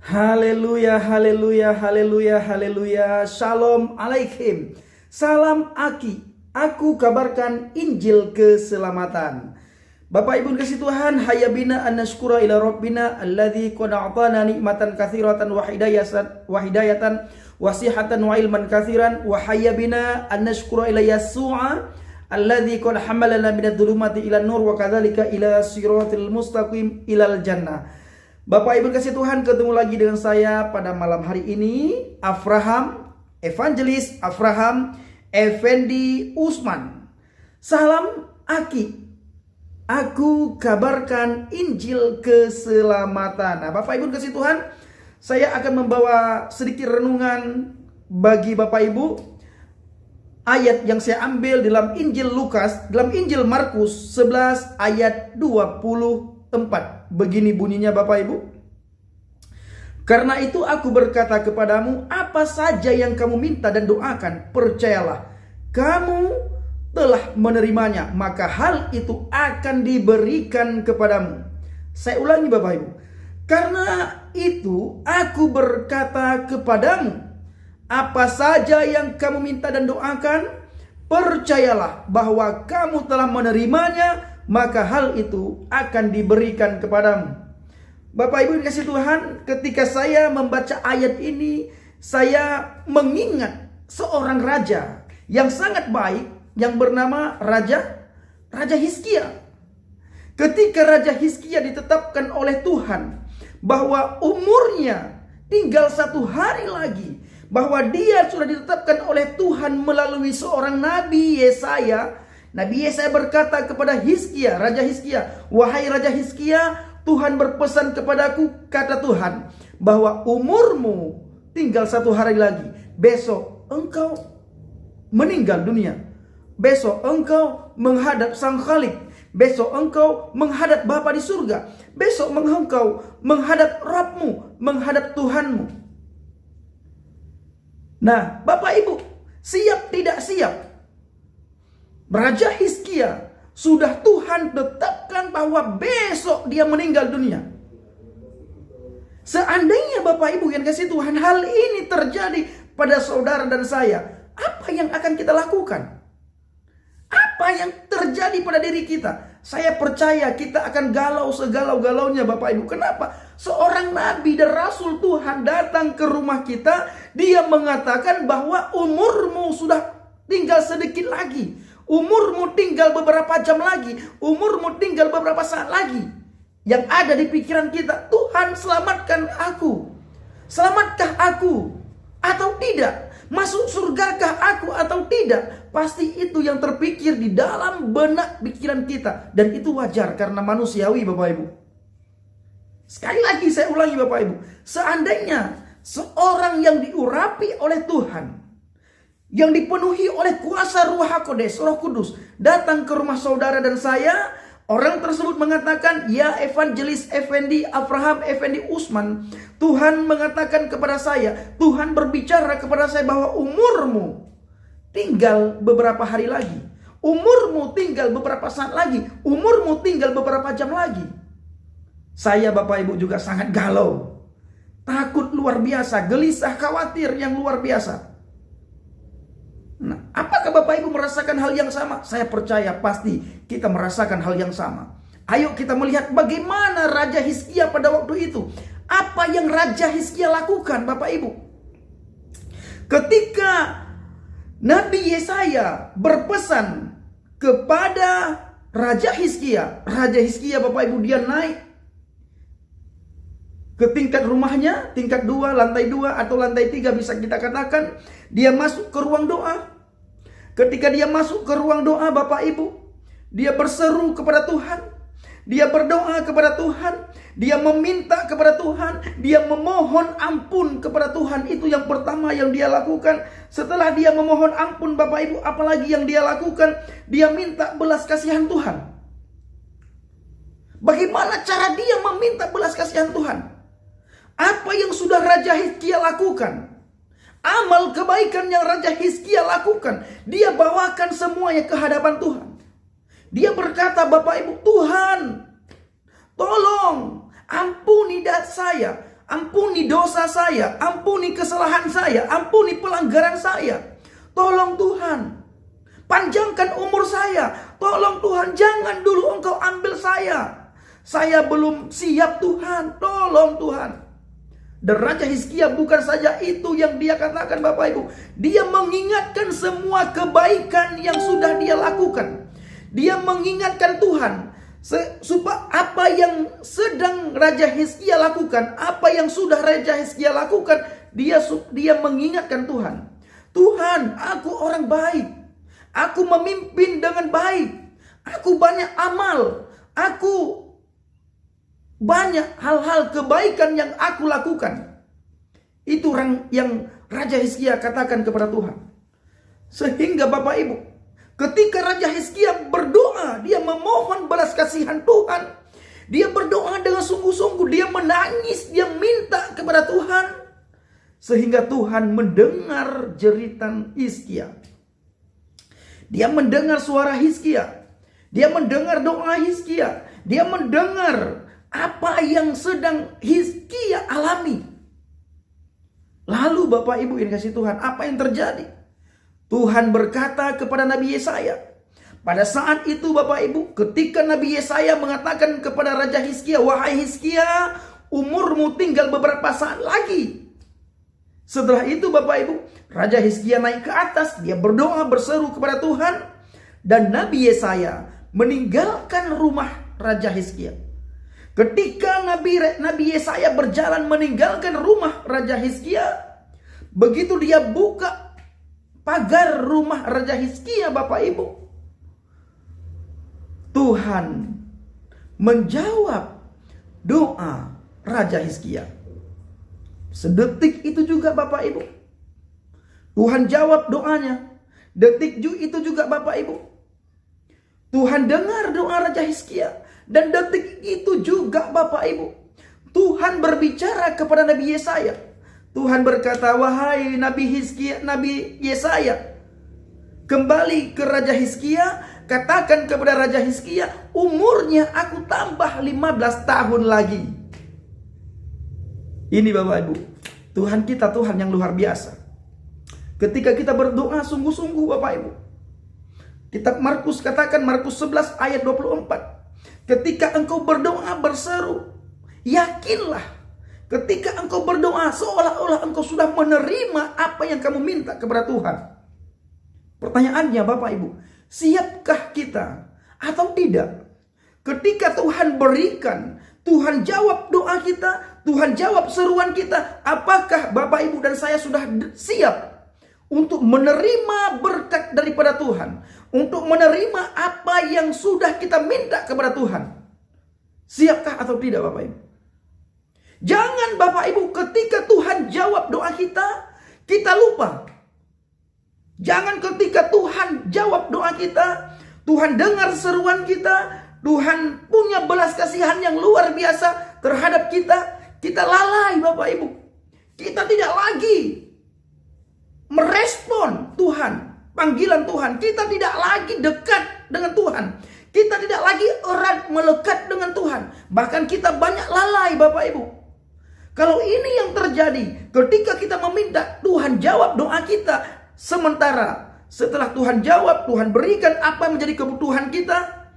Haleluya, haleluya, haleluya, haleluya. Shalom alaikum. Salam Aki. Aku kabarkan Injil keselamatan. Bapak Ibu kasih Tuhan, hayya bina an nashkura ila rabbina alladzi qad a'tana nikmatan katsiratan wa hidayatan wasihatan wa ilman katsiran wa hayya bina an nashkura ila Yasu'a alladzi qad hamalana minadh dhulumati ila nur wa kadzalika ila siratil mustaqim ilal jannah. Bapak Ibu kasih Tuhan, ketemu lagi dengan saya pada malam hari ini, Evangelis Avraham Effendi Usman. Salam Aki. Aku kabarkan Injil keselamatan. Nah, Bapak Ibu kasih Tuhan, saya akan membawa sedikit renungan bagi Bapak Ibu. Ayat yang saya ambil dalam Injil Markus 11 ayat 24. Begini bunyinya Bapak Ibu. Karena itu aku berkata kepadamu, apa saja yang kamu minta dan doakan, percayalah, kamu telah menerimanya, maka hal itu akan diberikan kepadamu. Saya ulangi Bapak Ibu. Karena itu aku berkata kepadamu, apa saja yang kamu minta dan doakan, percayalah bahwa kamu telah menerimanya, maka hal itu akan diberikan kepadamu. Bapak Ibu dikasih Tuhan, ketika saya membaca ayat ini, saya mengingat seorang raja yang sangat baik yang bernama Raja Hizkia. Ketika Raja Hizkia ditetapkan oleh Tuhan bahwa umurnya tinggal 1 hari lagi, bahwa dia sudah ditetapkan oleh Tuhan melalui seorang Nabi Yesaya. Nabi Yesaya berkata kepada Raja Hizkia, wahai Raja Hizkia, Tuhan berpesan kepadaku, kata Tuhan, bahwa umurmu tinggal 1 hari lagi. Besok engkau meninggal dunia. Besok engkau menghadap Sang Khalik. Besok engkau menghadap Bapa di surga. Besok engkau menghadap Rabbmu, menghadap Tuhanmu. Nah, Bapak Ibu, siap tidak siap? Raja Hizkia sudah Tuhan tetapkan bahwa besok dia meninggal dunia. Seandainya Bapak Ibu yang kasih Tuhan, hal ini terjadi pada saudara dan saya, apa yang akan kita lakukan? Apa yang terjadi pada diri kita? Saya percaya kita akan galau segalau-galaunya Bapak Ibu. Kenapa? Seorang nabi dan rasul Tuhan datang ke rumah kita. Dia mengatakan bahwa umurmu sudah tinggal sedikit lagi. Umurmu tinggal beberapa jam lagi. Umurmu tinggal beberapa saat lagi. Yang ada di pikiran kita, Tuhan selamatkan aku. Selamatkah aku atau tidak? Masuk surgakah aku atau tidak? Pasti itu yang terpikir di dalam benak pikiran kita. Dan itu wajar karena manusiawi Bapak Ibu. Sekali lagi saya ulangi Bapak Ibu. Seandainya seorang yang diurapi oleh Tuhan, yang dipenuhi oleh kuasa Ruh HaKodes, Roh Kudus, datang ke rumah saudara dan saya, orang tersebut mengatakan, ya Evangelis Effendi Avraham Effendi Usman, Tuhan mengatakan kepada saya, Tuhan berbicara kepada saya bahwa umurmu tinggal beberapa hari lagi, umurmu tinggal beberapa saat lagi, umurmu tinggal beberapa jam lagi. Saya Bapak Ibu juga sangat galau, takut luar biasa, gelisah, khawatir yang luar biasa. Nah, apakah Bapak Ibu merasakan hal yang sama? Saya percaya pasti kita merasakan hal yang sama. Ayo kita melihat bagaimana Raja Hizkia pada waktu itu. Apa yang Raja Hizkia lakukan Bapak Ibu? Ketika Nabi Yesaya berpesan kepada Raja Hizkia Bapak Ibu, dia naik ke tingkat rumahnya, tingkat 2, lantai 2 atau lantai 3 bisa kita katakan. Dia masuk ke ruang doa. Ketika dia masuk ke ruang doa Bapak Ibu, dia berseru kepada Tuhan. Dia berdoa kepada Tuhan. Dia meminta kepada Tuhan. Dia memohon ampun kepada Tuhan. Itu yang pertama yang dia lakukan. Setelah dia memohon ampun Bapak Ibu, apalagi yang dia lakukan? Dia minta belas kasihan Tuhan. Bagaimana cara dia meminta belas kasihan Tuhan? Apa yang sudah Raja Hizkia lakukan? Amal kebaikan yang Raja Hizkia lakukan, dia bawakan semuanya ke hadapan Tuhan. Dia berkata, Bapak Ibu, Tuhan, tolong ampuni saya. ampuni dosa saya, ampuni kesalahan saya, ampuni pelanggaran saya. Tolong Tuhan, panjangkan umur saya. Tolong Tuhan, jangan dulu Engkau ambil saya. Saya belum siap Tuhan, tolong Tuhan. Dan Raja Hizkia bukan saja itu yang dia katakan Bapak Ibu. Dia mengingatkan semua kebaikan yang sudah dia lakukan. Dia mengingatkan Tuhan. Supaya apa yang sedang Raja Hizkia lakukan, apa yang sudah Raja Hizkia lakukan, dia mengingatkan Tuhan. Tuhan, aku orang baik. Aku memimpin dengan baik. Aku banyak amal. Aku banyak hal-hal kebaikan yang aku lakukan. Itu orang yang Raja Hizkia katakan kepada Tuhan. Sehingga Bapak Ibu, ketika Raja Hizkia berdoa, dia memohon belas kasihan Tuhan. Dia berdoa dengan sungguh-sungguh, dia menangis, dia minta kepada Tuhan. Sehingga Tuhan mendengar jeritan Hizkia. Dia mendengar suara Hizkia. Dia mendengar doa Hizkia. Dia mendengar apa yang sedang Hizkia alami. Lalu Bapak Ibu yang kasih Tuhan, apa yang terjadi? Tuhan berkata kepada Nabi Yesaya. Pada saat itu Bapak Ibu, ketika Nabi Yesaya mengatakan kepada Raja Hizkia, wahai Hizkia, umurmu tinggal beberapa saat lagi. Setelah itu Bapak Ibu, Raja Hizkia naik ke atas, dia berdoa berseru kepada Tuhan, dan Nabi Yesaya meninggalkan rumah Raja Hizkia. Ketika Nabi Yesaya berjalan meninggalkan rumah Raja Hizkia, begitu dia buka pagar rumah Raja Hizkia Bapak Ibu, Tuhan menjawab doa Raja Hizkia. Sedetik itu juga Bapak Ibu, Tuhan jawab doanya. Detik itu juga Bapak Ibu, Tuhan dengar doa Raja Hizkia. Dan detik itu juga Bapak Ibu, Tuhan berbicara kepada Nabi Yesaya. Tuhan berkata, wahai Nabi Yesaya, kembali ke Raja Hizkia, katakan kepada Raja Hizkia, umurnya aku tambah 15 tahun lagi. Ini Bapak Ibu, Tuhan kita Tuhan yang luar biasa. Ketika kita berdoa sungguh-sungguh Bapak Ibu, kitab Markus katakan, Markus 11 ayat 24, ketika engkau berdoa berseru, yakinlah ketika engkau berdoa seolah-olah engkau sudah menerima apa yang kamu minta kepada Tuhan. Pertanyaannya Bapak Ibu, siapkah kita atau tidak? Ketika Tuhan berikan, Tuhan jawab doa kita, Tuhan jawab seruan kita, apakah Bapak Ibu dan saya sudah siap untuk menerima berkat daripada Tuhan, untuk menerima apa yang sudah kita minta kepada Tuhan? Siapkah atau tidak Bapak Ibu? Jangan Bapak Ibu ketika Tuhan jawab doa kita, kita lupa. Jangan ketika Tuhan jawab doa kita, Tuhan dengar seruan kita, Tuhan punya belas kasihan yang luar biasa terhadap kita, kita lalai Bapak Ibu. Kita tidak lagi merespon Tuhan, panggilan Tuhan. Kita tidak lagi dekat dengan Tuhan. Kita tidak lagi erat melekat dengan Tuhan. Bahkan kita banyak lalai Bapak Ibu. Kalau ini yang terjadi, ketika kita meminta, Tuhan jawab doa kita. Sementara setelah Tuhan jawab, Tuhan berikan apa yang menjadi kebutuhan kita,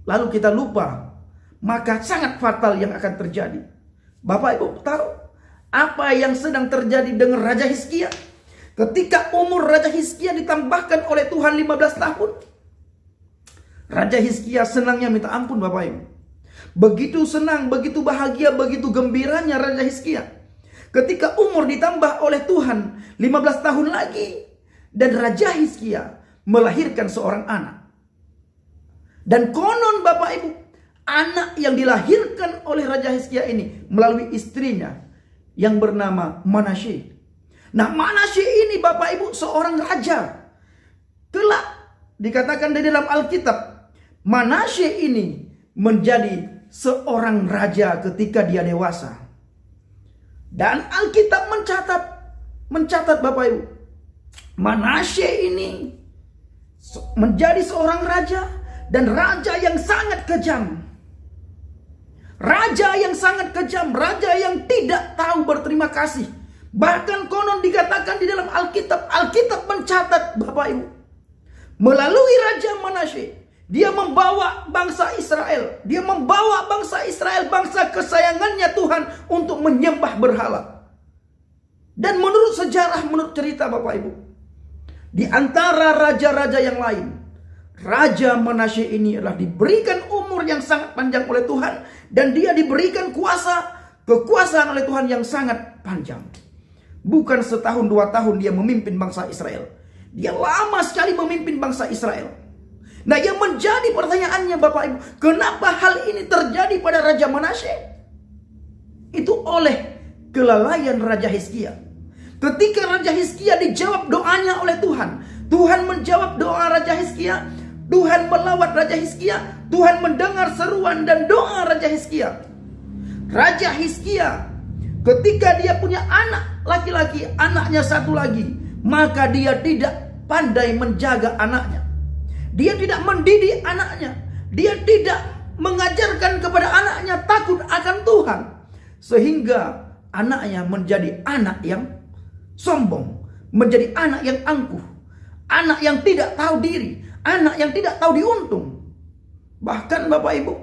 lalu kita lupa, maka sangat fatal yang akan terjadi. Bapak Ibu tahu apa yang sedang terjadi dengan Raja Hizkia? Ketika umur Raja Hizkia ditambahkan oleh Tuhan 15 tahun, Raja Hizkia senangnya minta ampun Bapak Ibu. Begitu senang, begitu bahagia, begitu gembiranya Raja Hizkia. Ketika umur ditambah oleh Tuhan 15 tahun lagi, dan Raja Hizkia melahirkan seorang anak. Dan konon Bapak Ibu, anak yang dilahirkan oleh Raja Hizkia ini melalui istrinya yang bernama Manasye. Nah, Manasye ini Bapak Ibu seorang raja. Kelak dikatakan di dalam Alkitab, Manasye ini menjadi seorang raja ketika dia dewasa. Dan Alkitab mencatat Bapak Ibu, Manasye ini menjadi seorang raja, dan raja yang sangat kejam. Raja yang sangat kejam, raja yang tidak tahu berterima kasih. Bahkan konon dikatakan di dalam Alkitab mencatat Bapak Ibu, melalui Raja Manasye, dia membawa bangsa Israel, bangsa kesayangannya Tuhan untuk menyembah berhala. Dan menurut sejarah, menurut cerita Bapak Ibu, di antara raja-raja yang lain, Raja Manasye ini adalah diberikan umur yang sangat panjang oleh Tuhan, dan dia diberikan kekuasaan oleh Tuhan yang sangat panjang. Bukan setahun 2 tahun dia memimpin bangsa Israel. Dia lama sekali memimpin bangsa Israel. Nah, yang menjadi pertanyaannya Bapak Ibu, kenapa hal ini terjadi pada Raja Manasye? Itu oleh kelalaian Raja Hizkia. Ketika Raja Hizkia dijawab doanya oleh Tuhan, Tuhan menjawab doa Raja Hizkia, Tuhan melawat Raja Hizkia, Tuhan mendengar seruan dan doa Raja Hizkia. Raja Hizkia, ketika dia punya anak laki-laki, anaknya satu lagi, maka dia tidak pandai menjaga anaknya. Dia tidak mendidik anaknya. Dia tidak mengajarkan kepada anaknya takut akan Tuhan. Sehingga anaknya menjadi anak yang sombong, menjadi anak yang angkuh, anak yang tidak tahu diri, anak yang tidak tahu diuntung. Bahkan Bapak Ibu,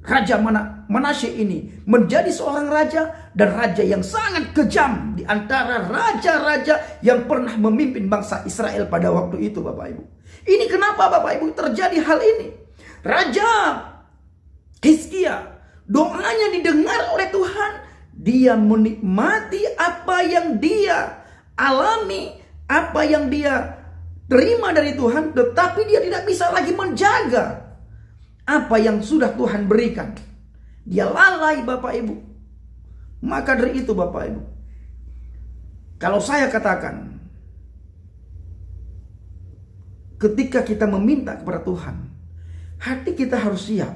Raja Manasye ini menjadi seorang raja, dan raja yang sangat kejam di antara raja-raja yang pernah memimpin bangsa Israel pada waktu itu Bapak Ibu. Ini kenapa Bapak Ibu terjadi hal ini? Raja Hizkia, doanya didengar oleh Tuhan. Dia menikmati apa yang dia alami, apa yang dia terima dari Tuhan, tetapi dia tidak bisa lagi menjaga apa yang sudah Tuhan berikan. Dia lalai Bapak Ibu. Maka dari itu Bapak Ibu, kalau saya katakan, ketika kita meminta kepada Tuhan, hati kita harus siap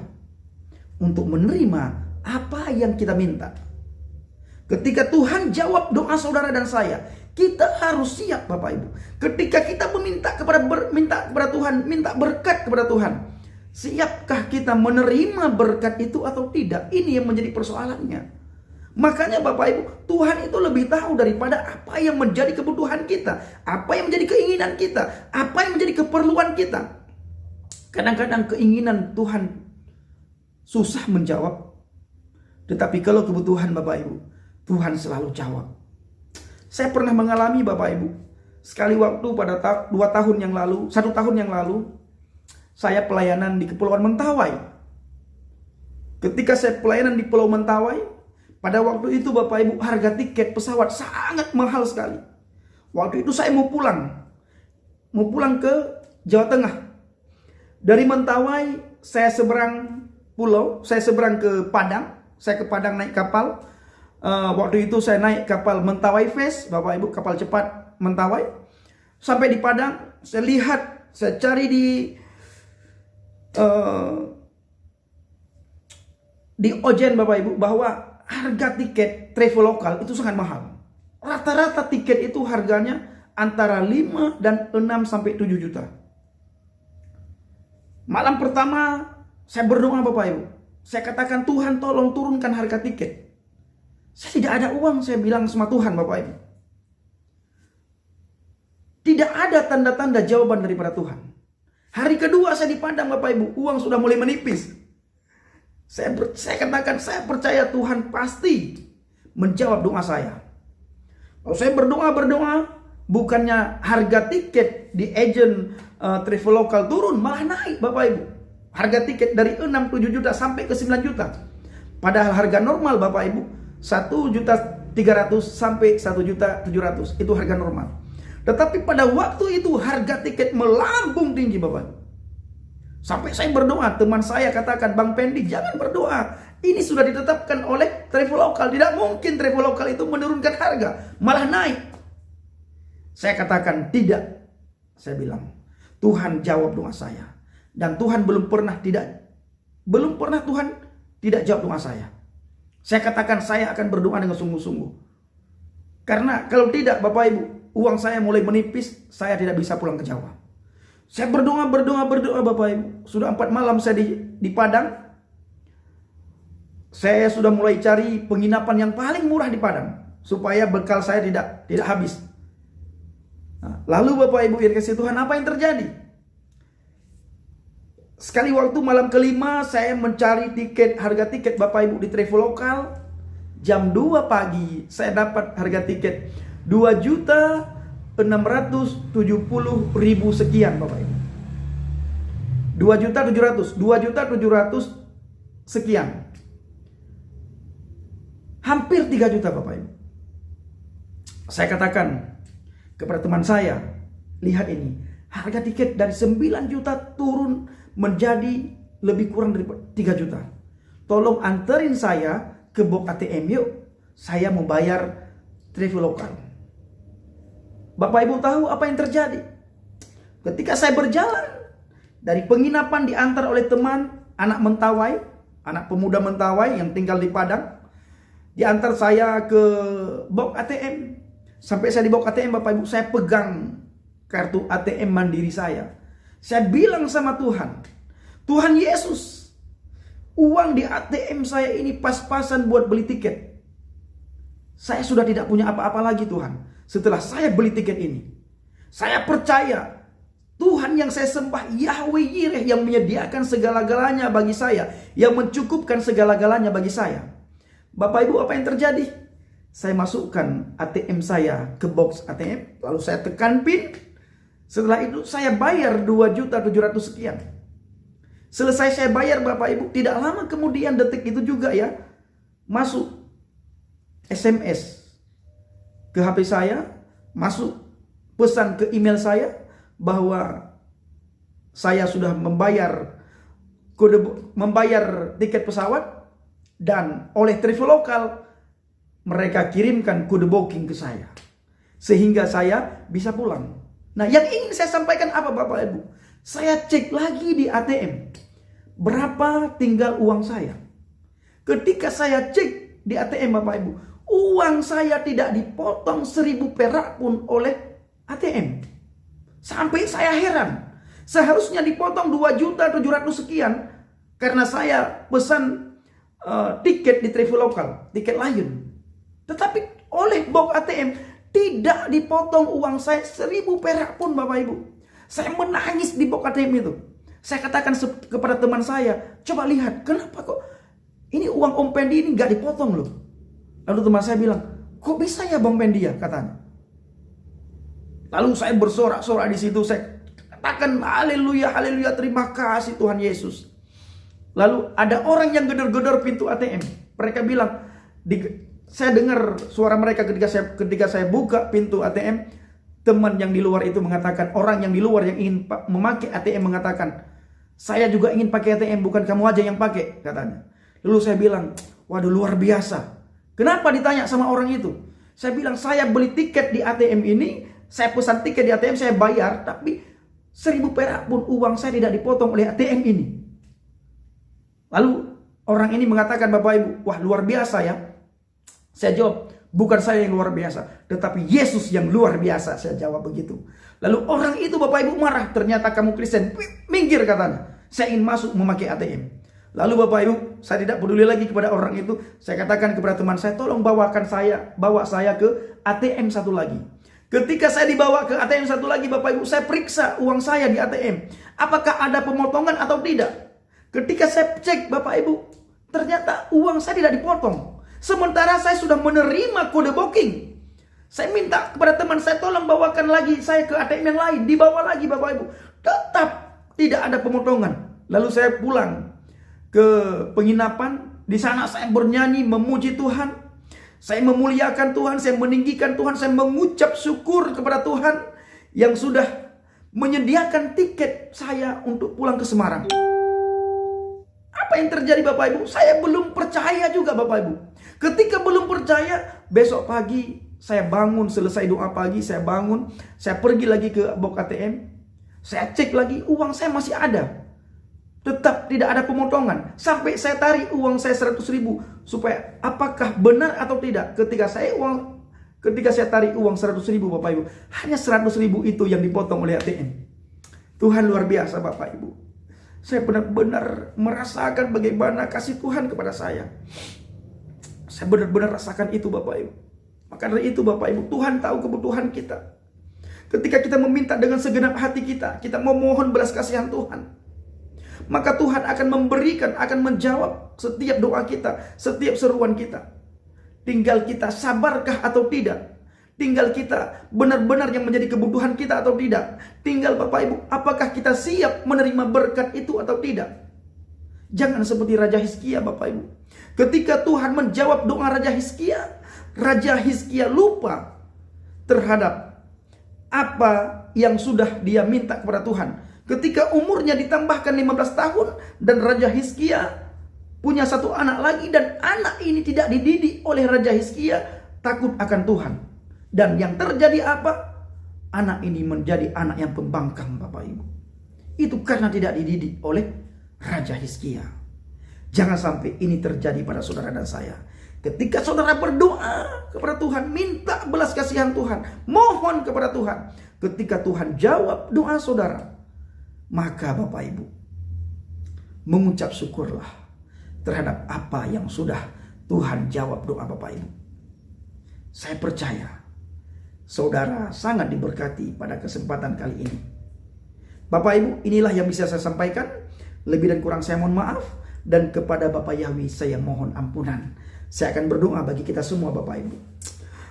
untuk menerima apa yang kita minta. Ketika Tuhan jawab doa saudara dan saya, kita harus siap Bapak Ibu. Ketika kita minta kepada Tuhan, minta berkat kepada Tuhan, siapkah kita menerima berkat itu atau tidak? Ini yang menjadi persoalannya. Makanya Bapak Ibu, Tuhan itu lebih tahu daripada apa yang menjadi kebutuhan kita, apa yang menjadi keinginan kita, apa yang menjadi keperluan kita. Kadang-kadang keinginan Tuhan susah menjawab, tetapi kalau kebutuhan Bapak Ibu, Tuhan selalu jawab. Saya pernah mengalami Bapak Ibu, sekali waktu pada 1 tahun yang lalu, saya pelayanan di Kepulauan Mentawai. Ketika saya pelayanan di Pulau Mentawai, pada waktu itu Bapak Ibu, harga tiket pesawat sangat mahal sekali. Waktu itu saya mau pulang ke Jawa Tengah. Dari Mentawai saya seberang pulau, saya seberang ke Padang. Saya ke Padang naik kapal. Waktu itu saya naik kapal Mentawai Fest, Bapak Ibu, kapal cepat Mentawai. Sampai di Padang, saya lihat, saya cari di Ojen Bapak Ibu, bahwa harga tiket Traveloka itu sangat mahal. Rata-rata tiket itu harganya antara 5 dan 6 sampai 7 juta. Malam pertama saya berdoa Bapak Ibu. Saya katakan, Tuhan tolong turunkan harga tiket. Saya tidak ada uang, saya bilang sama Tuhan Bapak Ibu. Tidak ada tanda-tanda jawaban daripada Tuhan. Hari kedua saya di Padang Bapak Ibu, uang sudah mulai menipis. Saya katakan, saya percaya Tuhan pasti menjawab doa saya. Kalau saya berdoa, bukannya harga tiket di agen Traveloka turun, malah naik Bapak Ibu. Harga tiket dari 6-7 juta sampai ke 9 juta. Padahal harga normal Bapak Ibu 1.300.000 sampai 1.700.000 itu harga normal. Tetapi pada waktu itu harga tiket melambung tinggi Bapak Ibu. Sampai saya berdoa, teman saya katakan, Bang Pendi jangan berdoa. Ini sudah ditetapkan oleh Traveloka. Tidak mungkin Traveloka itu menurunkan harga, malah naik. Saya katakan tidak. Saya bilang, Tuhan jawab doa saya. Dan Tuhan belum pernah Tuhan tidak jawab doa saya. Saya katakan saya akan berdoa dengan sungguh-sungguh. Karena kalau tidak Bapak Ibu, uang saya mulai menipis, saya tidak bisa pulang ke Jawa. Saya berdoa Bapak Ibu. Sudah 4 malam saya di Padang. saya sudah mulai cari penginapan yang paling murah di Padang supaya bekal saya tidak habis. Nah, lalu Bapak Ibu yang kasih Tuhan, apa yang terjadi? Sekali waktu malam kelima saya mencari harga tiket Bapak Ibu di Traveloka. Jam 2 pagi saya dapat harga tiket 2.670.000 sekian Bapak Ibu. 2.700.000 sekian. Hampir 3 juta Bapak Ibu. Saya katakan kepada teman saya, lihat ini, harga tiket dari 9 juta turun menjadi lebih kurang dari 3 juta. Tolong anterin saya ke box ATM yuk. Saya mau bayar Traveloka. Bapak Ibu tahu apa yang terjadi? Ketika saya berjalan dari penginapan diantar oleh teman anak Mentawai, anak pemuda Mentawai yang tinggal di Padang, diantar saya ke box ATM. Sampai saya di box ATM Bapak Ibu, saya pegang kartu ATM Mandiri saya. Saya bilang sama Tuhan, Tuhan Yesus, uang di ATM saya ini pas-pasan buat beli tiket. Saya sudah tidak punya apa-apa lagi Tuhan setelah saya beli tiket ini. Saya percaya Tuhan yang saya sembah, Yahweh Yireh, yang menyediakan segala-galanya bagi saya, yang mencukupkan segala-galanya bagi saya. Bapak Ibu, apa yang terjadi? Saya masukkan ATM saya ke box ATM, lalu saya tekan PIN. Setelah itu saya bayar 2.700.000 sekian. Selesai saya bayar Bapak Ibu, tidak lama kemudian detik itu juga ya, masuk SMS ke HP saya, masuk pesan ke email saya bahwa saya sudah membayar tiket pesawat, dan oleh Traveloka mereka kirimkan kode booking ke saya sehingga saya bisa pulang. Nah, yang ingin saya sampaikan apa Bapak Ibu? Saya cek lagi di ATM berapa tinggal uang saya. Ketika saya cek di ATM Bapak Ibu, uang saya tidak dipotong 1.000 perak pun oleh ATM. Sampai saya heran. Seharusnya dipotong 2.700.000 sekian karena saya pesan tiket di Traveloka, tiket Lion. Tetapi oleh box ATM tidak dipotong uang saya 1.000 perak pun Bapak Ibu. Saya menangis di box ATM itu. Saya katakan kepada teman saya, coba lihat, kenapa kok ini uang Om Pendi ini gak dipotong loh. Lalu teman saya bilang, kok bisa ya Bang Pendi ya, katanya. Lalu saya bersorak-sorak di situ, saya katakan haleluya, haleluya, terima kasih Tuhan Yesus. Lalu ada orang yang gedor-gedor pintu ATM. Mereka bilang, saya dengar suara mereka ketika saya buka pintu ATM. Teman yang di luar itu mengatakan, orang yang di luar yang ingin memakai ATM mengatakan, saya juga ingin pakai ATM, bukan kamu aja yang pakai, katanya. Lalu saya bilang, waduh luar biasa. Kenapa ditanya sama orang itu? Saya bilang, saya beli tiket di ATM ini, saya pesan tiket di ATM, saya bayar, tapi 1.000 perak pun uang saya tidak dipotong oleh ATM ini. Lalu orang ini mengatakan, Bapak Ibu, wah luar biasa ya. Saya jawab, bukan saya yang luar biasa, tetapi Yesus yang luar biasa. Saya jawab begitu. Lalu orang itu Bapak Ibu marah, ternyata kamu Kristen, minggir katanya. Saya ingin masuk memakai ATM. Lalu Bapak Ibu, saya tidak peduli lagi kepada orang itu. Saya katakan kepada teman saya, tolong bawa saya ke ATM satu lagi. Ketika saya dibawa ke ATM satu lagi Bapak Ibu, saya periksa uang saya di ATM. Apakah ada pemotongan atau tidak? Ketika saya cek Bapak Ibu, ternyata uang saya tidak dipotong. Sementara saya sudah menerima kode booking. Saya minta kepada teman saya, tolong bawakan lagi saya ke ATM yang lain. Dibawa lagi Bapak Ibu. Tetap tidak ada pemotongan. Lalu saya pulang ke penginapan. Di sana saya bernyanyi memuji Tuhan. Saya memuliakan Tuhan, saya meninggikan Tuhan, saya mengucap syukur kepada Tuhan yang sudah menyediakan tiket saya untuk pulang ke Semarang. Apa yang terjadi Bapak Ibu? Saya belum percaya juga Bapak Ibu. Ketika belum percaya, besok pagi saya bangun, selesai doa pagi, saya bangun, saya pergi lagi ke box ATM, saya cek lagi, uang saya masih ada. Tetap tidak ada pemotongan. Sampai saya tarik uang saya 100.000 supaya apakah benar atau tidak. Ketika saya tarik uang 100.000 Bapak Ibu, hanya 100.000 itu yang dipotong oleh ATM. Tuhan luar biasa Bapak Ibu. Saya benar-benar merasakan bagaimana kasih Tuhan kepada saya. Saya benar-benar rasakan itu Bapak Ibu. Maka dari itu Bapak Ibu, Tuhan tahu kebutuhan kita. Ketika kita meminta dengan segenap hati kita memohon belas kasihan Tuhan, maka Tuhan akan memberikan, akan menjawab setiap doa kita, setiap seruan kita. Tinggal kita sabarkah atau tidak. Tinggal kita benar-benar yang menjadi kebutuhan kita atau tidak. Tinggal Bapak Ibu, apakah kita siap menerima berkat itu atau tidak. Jangan seperti Raja Hizkia Bapak Ibu. Ketika Tuhan menjawab doa Raja Hizkia lupa terhadap apa yang sudah dia minta kepada Tuhan. Ketika umurnya ditambahkan 15 tahun dan Raja Hizkia punya satu anak lagi, dan anak ini tidak dididik oleh Raja Hizkia takut akan Tuhan. Dan yang terjadi apa? Anak ini menjadi anak yang pembangkang Bapak Ibu. Itu karena tidak dididik oleh Raja Hizkia. Jangan sampai ini terjadi pada saudara dan saya. Ketika saudara berdoa kepada Tuhan, minta belas kasihan Tuhan, mohon kepada Tuhan. Ketika Tuhan jawab doa saudara, maka Bapak Ibu mengucap syukurlah terhadap apa yang sudah Tuhan jawab doa Bapak Ibu. Saya percaya saudara sangat diberkati pada kesempatan kali ini. Bapak Ibu, inilah yang bisa saya sampaikan. Lebih dan kurang saya mohon maaf. Dan kepada Bapak Yahweh saya mohon ampunan. Saya akan berdoa bagi kita semua Bapak Ibu.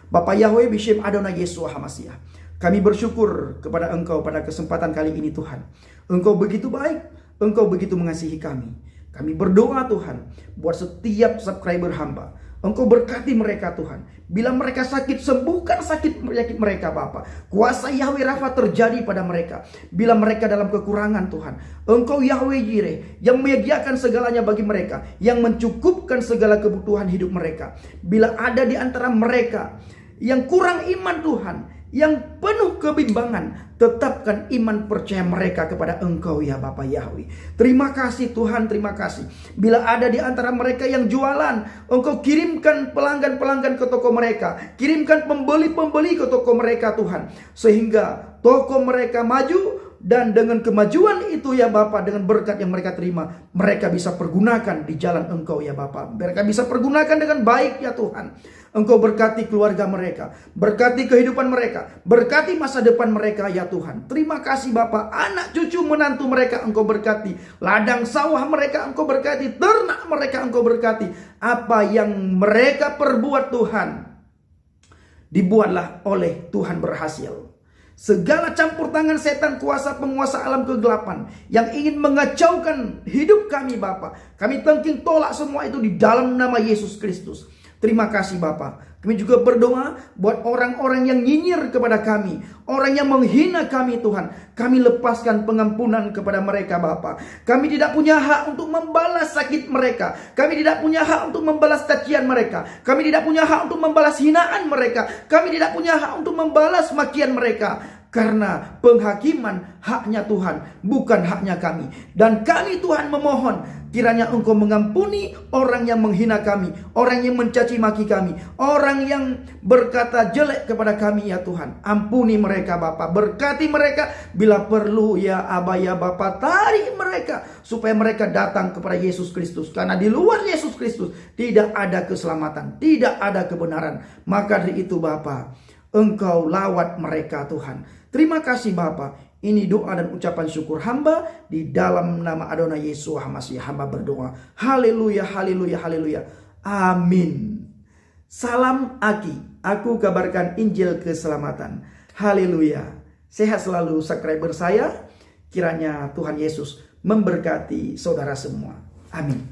Bapak Yahweh Bishem Adonai Yeshua HaMashiach, kami bersyukur kepada Engkau pada kesempatan kali ini Tuhan. Engkau begitu baik, Engkau begitu mengasihi kami. Kami berdoa Tuhan buat setiap subscriber hamba. Engkau berkati mereka Tuhan. Bila mereka sakit, sembuhkan sakit penyakit mereka Bapa. Kuasa Yahweh Rafa terjadi pada mereka. Bila mereka dalam kekurangan Tuhan, Engkau Yahweh Jireh yang menyediakan segalanya bagi mereka, yang mencukupkan segala kebutuhan hidup mereka. Bila ada di antara mereka yang kurang iman Tuhan, yang penuh kebimbangan, tetapkan iman percaya mereka kepada Engkau ya Bapa Yahweh. Terima kasih Tuhan, terima kasih. Bila ada di antara mereka yang jualan, Engkau kirimkan pelanggan-pelanggan ke toko mereka, kirimkan pembeli-pembeli ke toko mereka Tuhan, sehingga toko mereka maju. Dan dengan kemajuan itu ya Bapa, dengan berkat yang mereka terima, mereka bisa pergunakan di jalan Engkau ya Bapa. Mereka bisa pergunakan dengan baik ya Tuhan. Engkau berkati keluarga mereka, berkati kehidupan mereka, berkati masa depan mereka ya Tuhan. Terima kasih Bapa, anak cucu menantu mereka Engkau berkati, ladang sawah mereka Engkau berkati, ternak mereka Engkau berkati. Apa yang mereka perbuat Tuhan, dibuatlah oleh Tuhan berhasil. Segala campur tangan setan, kuasa penguasa alam kegelapan yang ingin mengacaukan hidup kami Bapa, kami tengking tolak semua itu di dalam nama Yesus Kristus. Terima kasih Bapa. Kami juga berdoa buat orang-orang yang nyinyir kepada kami, orang yang menghina kami Tuhan. Kami lepaskan pengampunan kepada mereka Bapa. Kami tidak punya hak untuk membalas sakit mereka. Kami tidak punya hak untuk membalas cacian mereka. Kami tidak punya hak untuk membalas hinaan mereka. Kami tidak punya hak untuk membalas makian mereka. Karena penghakiman haknya Tuhan, bukan haknya kami. Dan kami Tuhan memohon, kiranya Engkau mengampuni orang yang menghina kami, orang yang mencaci maki kami, orang yang berkata jelek kepada kami ya Tuhan. Ampuni mereka Bapa, berkati mereka. Bila perlu ya Aba ya Bapa, tarik mereka supaya mereka datang kepada Yesus Kristus. Karena di luar Yesus Kristus tidak ada keselamatan, tidak ada kebenaran. Maka dari itu Bapa, Engkau lawat mereka Tuhan. Terima kasih Bapa. Ini doa dan ucapan syukur hamba di dalam nama Adonai Yeshua HaMashiach. Hamba berdoa. Haleluya, haleluya, haleluya. Amin. Salam Aki. Aku kabarkan Injil keselamatan. Haleluya. Sehat selalu subscriber saya. Kiranya Tuhan Yesus memberkati saudara semua. Amin.